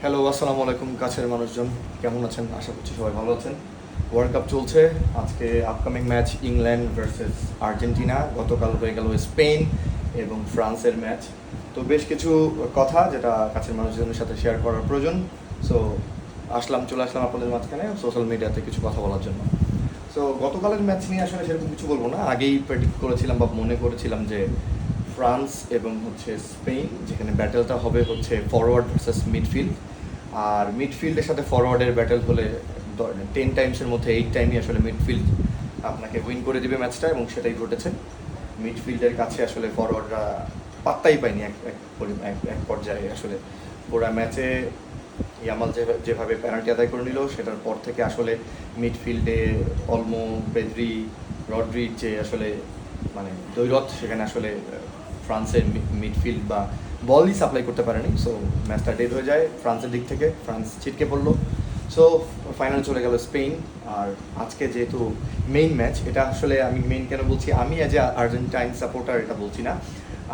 Hello, আসসালামু আলাইকুম কাছের মানুষজন, কেমন আছেন? আশা করছি সবাই ভালো আছেন। ওয়ার্ল্ড কাপ চলছে। আজকে upcoming match England versus Argentina, গতকাল হয়ে গেল স্পেন এবং ফ্রান্সের ম্যাচ। তো বেশ কিছু কথা যেটা কাছের মানুষজনের সাথে শেয়ার করার প্রয়োজন। সো চলে আসলাম আপনাদের মাঝখানে সোশ্যাল মিডিয়াতে কিছু কথা বলার জন্য। সো গতকালের ম্যাচ নিয়ে আসলে সেরকম কিছু বলবো না, আগেই প্রেডিক্ট করেছিলাম বা মনে করেছিলাম যে ফ্রান্স এবং স্পেন, যেখানে ব্যাটেলটা হবে ফরওয়ার্ড ভার্সেস মিডফিল্ড। আর মিডফিল্ডের সাথে ফরওয়ার্ডের ব্যাটেল হলে 10 টাইমসের মধ্যে 8 টাইমই আসলে মিডফিল্ড আপনাকে উইন করে দিবে ম্যাচটা, এবং সেটাই ঘটেছে। মিডফিল্ডের কাছে আসলে ফরওয়ার্ডরা পাত্তাই পায়নি এক পর্যায়ে। আসলে পুরো ম্যাচে ইয়ামাল যেভাবে পেনাল্টি আদায় করে নিল, সেটার পর থেকে আসলে মিডফিল্ডে অলমো, পেদ্রি, রড্রির যে আসলে মানে দ্বৈরথ, সেখানে আসলে ফ্রান্সের মিডফিল্ড বা বলই সাপ্লাই করতে পারেনি। সো ম্যাচটা ডেড হয়ে যায় ফ্রান্সের দিক থেকে, ফ্রান্স ছিটকে পড়লো। সো ফাইনাল চলে গেল স্পেন। আর আজকে যেহেতু মেইন ম্যাচ, এটা আসলে আমি মেইন কেন বলছি, আমি অ্যাজ এ আর্জেন্টাইন সাপোর্টার এটা বলছি না,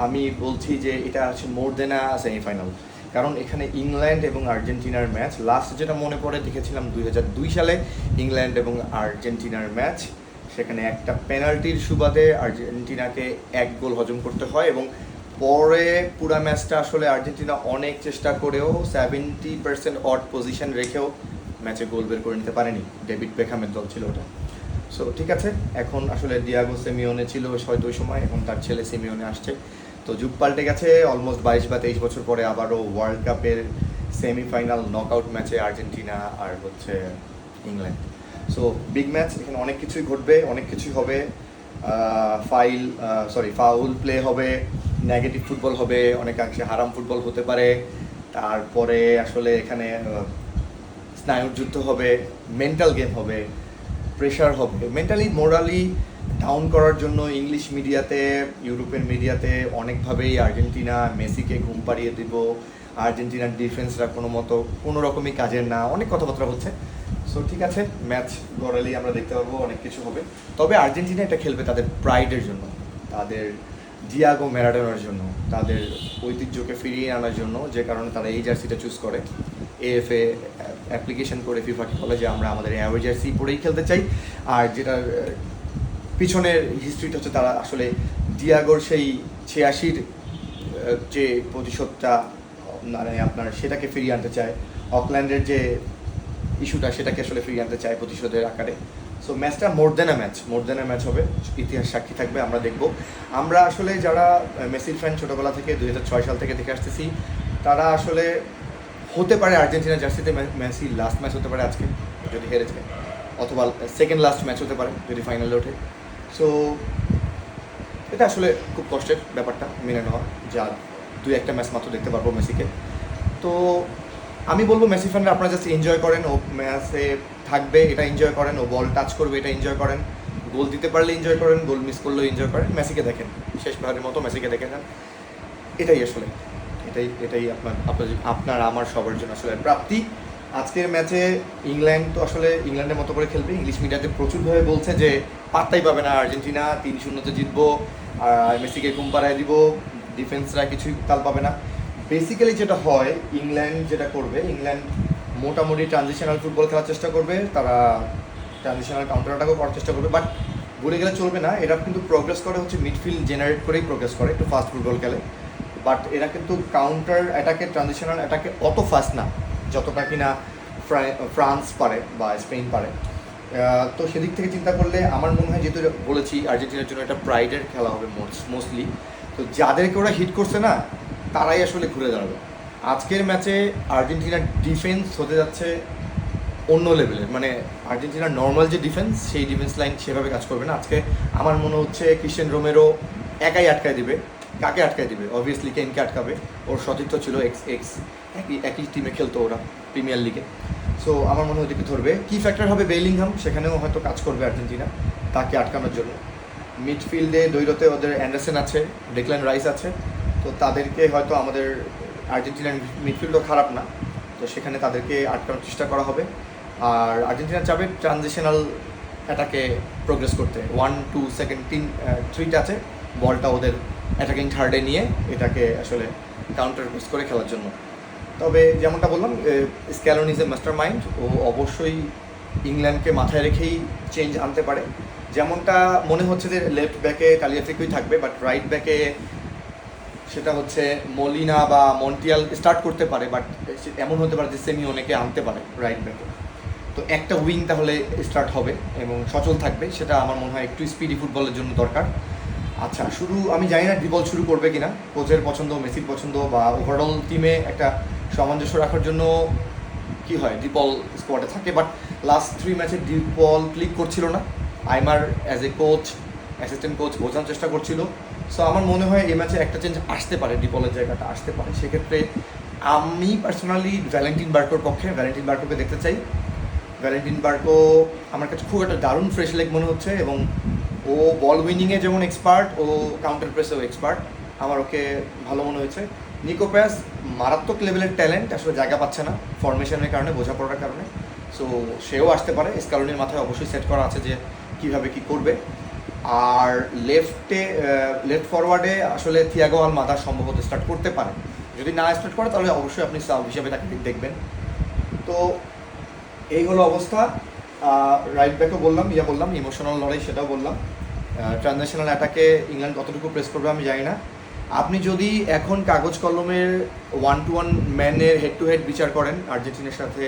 আমি বলছি যে এটা হচ্ছে মোর দেন আ সেমিফাইনাল। কারণ এখানে ইংল্যান্ড এবং আর্জেন্টিনার ম্যাচ, লাস্ট যেটা মনে পড়ে দেখেছিলাম 2002 সালে ইংল্যান্ড এবং আর্জেন্টিনার ম্যাচ। সেখানে একটা পেনাল্টির সুবাদে আর্জেন্টিনাকে 1 গোল হজম করতে হয়, এবং পরে পুরা ম্যাচটা আসলে আর্জেন্টিনা অনেক চেষ্টা করেও 70% অড পজিশন রেখেও ম্যাচে গোল বের করে নিতে পারেনি। ডেভিড বেকহামের দল ছিল ওটা। সো ঠিক আছে, এখন আসলে ডিয়াগো সিমিওনে ছিল হয়তো ওই সময়, এখন তার ছেলে সিমিওনে আসছে। তো যুগ পাল্টে গেছে, অলমোস্ট 22 বা 23 বছর পরে আবারও ওয়ার্ল্ড কাপের সেমিফাইনাল নকআউট ম্যাচে আর্জেন্টিনা আর ইংল্যান্ড। সো বিগ ম্যাচ, এখানে অনেক কিছুই ঘটবে, অনেক কিছুই হবে। ফাউল প্লে হবে, নেগেটিভ ফুটবল হবে, অনেকাংশে হারাম ফুটবল হতে পারে। তারপরে আসলে এখানে স্নায়ুর যুদ্ধ হবে, মেন্টাল গেম হবে, প্রেশার হবে, মেন্টালি মোরালি ডাউন করার জন্য ইংলিশ মিডিয়াতে, ইউরোপের মিডিয়াতে অনেকভাবেই আর্জেন্টিনা মেসিকে ঘুম পাড়িয়ে দিব, আর্জেন্টিনার ডিফেন্সরা কোনো রকমই কাজের না, অনেক কথাবার্তা হচ্ছে। সো ঠিক আছে, ম্যাচ গড়ালেই আমরা দেখতে পারবো, অনেক কিছু হবে। তবে আর্জেন্টিনা এটা খেলবে তাদের প্রাইডের জন্য, তাদের ডিয়াগো ম্যারাডোনার জন্য, তাদের ঐতিহ্যকে ফিরিয়ে আনার জন্য, যে কারণে তারা এই জার্সিটা চুজ করে। এএফএ অ্যাপ্লিকেশন করে ফিফাকে বলে যে আমরা আমাদের অ্যাওয়ে জার্সি পরেই খেলতে চাই। আর যেটার পিছনের হিস্ট্রিটা হচ্ছে, তারা আসলে ডিয়াগোর সেই 86-র যে প্রতিশোধটা মানে আপনার সেটাকে ফিরিয়ে আনতে চায়। অকল্যান্ডের যে ইস্যুটা, সেটাকে আসলে ফিরিয়ে আনতে চায় প্রতিশোধের আকারে। সো ম্যাচটা মোর দেন আ ম্যাচ হবে, ইতিহাস সাক্ষী থাকবে, আমরা দেখব। আমরা আসলে যারা মেসির ফ্যান ছোটোবেলা থেকে 2006 সাল থেকে দেখে আসতেছি, তারা আসলে হতে পারে আর্জেন্টিনা জার্সিতে মেসি লাস্ট ম্যাচ হতে পারে আজকে যদি হেরে যায়, অথবা সেকেন্ড লাস্ট ম্যাচ হতে পারে যদি ফাইনালে ওঠে। সো এটা আসলে খুব কষ্টের ব্যাপারটা মেনে নেওয়া, যা 2-1 ম্যাচ মাত্র দেখতে পারবো মেসিকে। তো আমি বলবো মেসি ফ্যানরা আপনারা জাস্ট এনজয় করেন, ও ম্যাচে থাকবে এটা এনজয় করেন, ও বল টাচ করবে এটা এনজয় করেন, গোল দিতে পারলে এনজয় করেন, গোল মিস করলেও এনজয় করেন, মেসিকে দেখেন, শেষবারের মতো মেসিকে দেখে যান। এটাই আসলে এটাই আপনার আমার সবার জন্য আসলে প্রাপ্তি। আজকের ম্যাচে ইংল্যান্ড তো আসলে ইংল্যান্ডের মতো করে খেলবে। ইংলিশ মিডিয়াতে প্রচুরভাবে বলছে যে পাত্তাই পাবে না আর্জেন্টিনা, 3-0 জিতবো, মেসিকে ঘুম পাড়ায় দিব, ডিফেন্সরা কিছুই তাল পাবে না। বেসিক্যালি যেটা হয়, ইংল্যান্ড যেটা করবে, ইংল্যান্ড মোটামুটি ট্রানজিশনাল ফুটবল খেলার চেষ্টা করবে, তারা ট্রানজিশনাল কাউন্টার অ্যাটাকও করার চেষ্টা করবে। বাট ভুলে গেলে চলবে না, এরা কিন্তু প্রোগ্রেস করে মিডফিল্ড জেনারেট করেই প্রোগ্রেস করে, একটু ফাস্ট ফুটবল খেলে। বাট এরা কিন্তু কাউন্টার অ্যাটাকে, ট্রানজিশনাল অ্যাটাকে অত ফাস্ট না যতটা কিনা ফ্রান্স পারে বা স্পেন পারে। তো সেদিক থেকে চিন্তা করলে আমার মনে হয়, যেহেতু বলেছি আর্জেন্টিনার জন্য এটা প্রাইডের খেলা হবে মোস্টলি, তো যাদেরকে ওরা হিট করছে না, তারাই আসলে ঘুরে দাঁড়াবে। আজকের ম্যাচে আর্জেন্টিনার ডিফেন্স হতে যাচ্ছে অন্য লেভেলের, মানে আর্জেন্টিনার নর্মাল যে ডিফেন্স, সেই ডিফেন্স লাইন সেভাবে কাজ করবে না আজকে। আমার মনে হচ্ছে ক্রিশ্চিয়ান রোমেরো একাই আটকায় দিবে। কাকে আটকায় দিবে? অবভিয়াসলি কেনকে আটকাবে, ওর সতীর্থ ছিল একই টিমে খেলতো ওরা প্রিমিয়ার লিগে। সো আমার মনে হয় ওদিকে ধরবে। কি ফ্যাক্টর হবে বেলিংহাম, সেখানেও হয়তো কাজ করবে আর্জেন্টিনা তাকে আটকানোর জন্য। মিডফিল্ডে দ্বৈরথে ওদের অ্যান্ডারসন আছে, ডেকল্যান রাইস আছে, তো তাদেরকে হয়তো আমাদের আর্জেন্টিনার মিডফিল্ডও খারাপ না, তো সেখানে তাদেরকে আটকানোর চেষ্টা করা হবে। আর আর্জেন্টিনা চাবে ট্রানজিশনাল অ্যাটাকে প্রোগ্রেস করতে, 1 2 সেকেন্ড 3টা আছে, বলটা ওদের অ্যাটাকিং থার্ডে নিয়ে এটাকে আসলে কাউন্টার প্রেস করে খেলার জন্য। তবে যেমনটা বললাম, Scaloni is a mastermind, ও অবশ্যই ইংল্যান্ডকে মাথায় রেখেই চেঞ্জ আনতে পারে। যেমনটা মনে হচ্ছে যে লেফট ব্যাকে তালিয়াফিকুই থাকবে, বাট রাইট ব্যাকে সেটা হচ্ছে মলিনা বা মন্টিয়াল স্টার্ট করতে পারে, বাট এমন হতে পারে যে সিমিওনেকে আনতে পারে রাইট ব্যাকে। তো একটা উইং তাহলে স্টার্ট হবে এবং সচল থাকবে, সেটা আমার মনে হয় একটু স্পিডি ফুটবলের জন্য দরকার। আচ্ছা, শুরু আমি জানি না ডিপল শুরু করবে কিনা, কোচের পছন্দ, মেসির পছন্দ বা ওভারঅল টিমে একটা সামঞ্জস্য রাখার জন্য কি হয় ডিপল স্কোয়াডে থাকে, বাট লাস্ট 3 ম্যাচে ডিপল ক্লিক করছিল না। Aimar as a coach, assistant coach বোঝানোর চেষ্টা করছিল। সো আমার মনে হয় এই ম্যাচে একটা চেঞ্জ আসতে পারে, ডিপলের জায়গাটা আসতে পারে। সেক্ষেত্রে আমি পার্সোনালি ভ্যালেন্টিন বার্কোর পক্ষে, ভ্যালেন্টিন বার্কোকে দেখতে চাই। ভ্যালেন্টিন বার্কো আমার কাছে খুব একটা দারুণ ফ্রেশ লেগ মনে হচ্ছে, এবং ও বল উইনিংয়ে যেমন এক্সপার্ট, ও কাউন্টার প্রেসেও এক্সপার্ট। আমার ওকে ভালো মনে হয়েছে। নিকো প্যাস মারাত্মক লেভেলের ট্যালেন্ট, আসলে জায়গা পাচ্ছে না ফরমেশনের কারণে, বোঝাপড়ার কারণে। সো সেও আসতে পারে, স্ক্যালোনির মাথায় অবশ্যই সেট করা আছে যে কীভাবে কী করবে। আর লেফট ফরওয়ার্ডে আসলে থিয়াগো আলমাদা সম্ভবত স্টার্ট করতে পারে। যদি না স্টার্ট করে তাহলে অবশ্যই আপনি সাব হিসেবে তাকে দেখবেন। তো এই হলো অবস্থা। রাইট ব্যাকও বললাম, বললাম ইমোশনাল লড়াই, সেটাও বললাম। ট্রানজিশনাল অ্যাটাকে ইংল্যান্ড কতটুকু প্রেস করবে আমি জানি না। আপনি যদি এখন কাগজ কলমের 1-to-1 ম্যানের হেড টু হেড বিচার করেন আর্জেন্টিনার সাথে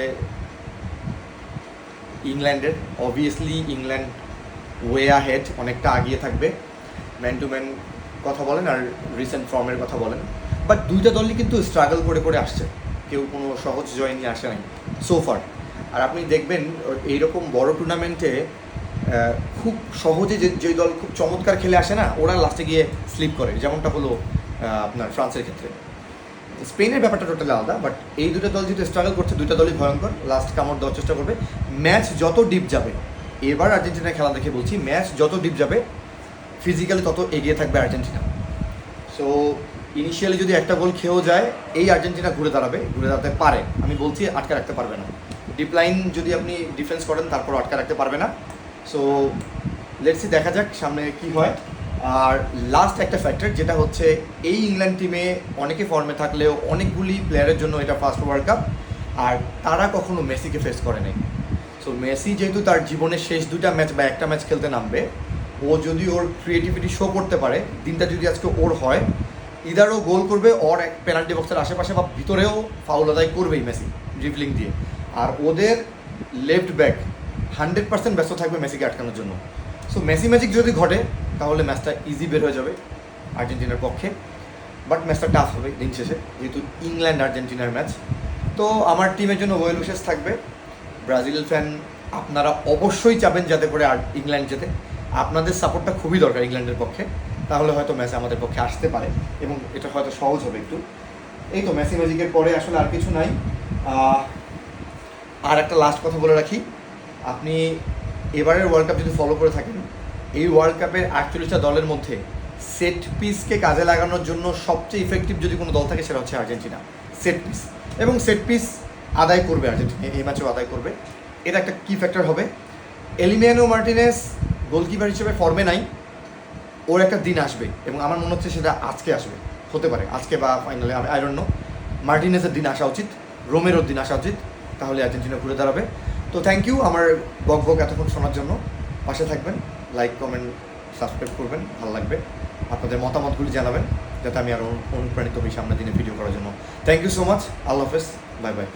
ইংল্যান্ডের, অবভিয়াসলি ইংল্যান্ড ওয়ে হেড, অনেকটা আগিয়ে থাকবে। ম্যান টু ম্যান কথা বলেন আর রিসেন্ট ফর্মের কথা বলেন, বাট দুইটা দলই কিন্তু স্ট্রাগল করে করে আসছে, কেউ কোনো সহজ জয় নিয়ে আসে নাই সোফার। আর আপনি দেখবেন এইরকম বড় টুর্নামেন্টে খুব সহজে যে দল খুব চমৎকার খেলে আসে না, ওরা লাস্টে গিয়ে স্লিপ করে, যেমনটা হলো আপনার ফ্রান্সের ক্ষেত্রে। স্পেনের ব্যাপারটা টোটালি আলাদা, বাট এই দুটো দল যেহেতু স্ট্রাগল করছে, দুটো দলই ভয়ঙ্কর, লাস্ট কামড় দেওয়ার চেষ্টা করবে। ম্যাচ যত ডিপ যাবে, এবার আর্জেন্টিনার খেলা দেখে বলছি, ম্যাচ যত ডিপ যাবে ফিজিক্যালি তত এগিয়ে থাকবে আর্জেন্টিনা। সো ইনিশিয়ালি যদি একটা গোল খেয়েও যায়, এই আর্জেন্টিনা ঘুরে দাঁড়াতে পারে, আমি বলছি আটকে রাখতে পারবে না। ডিপ লাইন যদি আপনি ডিফেন্স করেন তারপর আটকে রাখতে পারবে না। সো লেটসি, দেখা যাক সামনে কি হয়। আর লাস্ট একটা ফ্যাক্টর যেটা হচ্ছে, এই ইংল্যান্ড টিমে অনেকে ফর্মে থাকলেও অনেকগুলি প্লেয়ারের জন্য এটা ফার্স্ট ওয়ার্ল্ড কাপ, আর তারা কখনো মেসিকে ফেস করে নাই। সো মেসি যেহেতু তার জীবনের শেষ 2টা ম্যাচ বা একটা ম্যাচ খেলতে নামবে, ও যদি ওর ক্রিয়েটিভিটি শো করতে পারে, দিনটা যদি আজকে ওর হয়, ইদার ও গোল করবে ওর এক পেনাল্টি বক্সের আশেপাশে বা ভিতরেও ফাউল আদায় করবেই মেসি ড্রিবলিং দিয়ে। আর ওদের লেফট ব্যাক 100% ব্যস্ত থাকবে মেসিকে আটকানোর জন্য। সো মেসি ম্যাজিক যদি ঘটে তাহলে ম্যাচটা ইজি বের হয়ে যাবে আর্জেন্টিনার পক্ষে, বাট ম্যাচটা টাফ হবে দিন শেষে, যেহেতু ইংল্যান্ড আর্জেন্টিনার ম্যাচ। তো আমার টিমের জন্য ওয়েল উইশেস থাকবে। ব্রাজিল ফ্যান আপনারা অবশ্যই চাবেন যাতে করে ইংল্যান্ড যেতে, আপনাদের সাপোর্টটা খুবই দরকার ইংল্যান্ডের পক্ষে, তাহলে হয়তো ম্যাচ আমাদের পক্ষে আসতে পারে এবং এটা হয়তো সহজ হবে একটু। এই তো মেসি ম্যাজিকের পরে আসলে আর কিছু নাই। আর একটা লাস্ট কথা বলে রাখি, আপনি এবারের ওয়ার্ল্ড কাপ যদি ফলো করে থাকেন, এই ওয়ার্ল্ড কাপের 48টা দলের মধ্যে সেট পিসকে কাজে লাগানোর জন্য সবচেয়ে ইফেক্টিভ যদি কোনো দল থাকে সেটা হচ্ছে আর্জেন্টিনা। সেট পিস, এবং সেট পিস আদায় করবে আর্জেন্টিনা, এই ম্যাচেও আদায় করবে, এটা একটা কি ফ্যাক্টর হবে। এলিমিয়ানো মার্টিনেস গোলকিপার হিসেবে ফর্মে নাই, ওর একটা দিন আসবে এবং আমার মনে হচ্ছে সেটা আজকে আসবে, হতে পারে আজকে বা ফাইনালে, আই ডোন্ট নো। মার্টিনেসের দিন আসা উচিত, রোমেরোর দিন আসা উচিত, তাহলে আর্জেন্টিনা ঘুরে দাঁড়াবে। তো থ্যাংক ইউ আমার বক এতক্ষণ শোনার জন্য। পাশে থাকবেন, লাইক কমেন্ট সাবস্ক্রাইব করবেন, ভালো লাগবে। আপনাদের মতামতগুলি জানাবেন যাতে আমি আরও অনুপ্রাণিত হই সামনের দিনে ভিডিও করার জন্য। থ্যাংক ইউ সো মাচ, আল্লাহ হাফেজ, বাই বাই।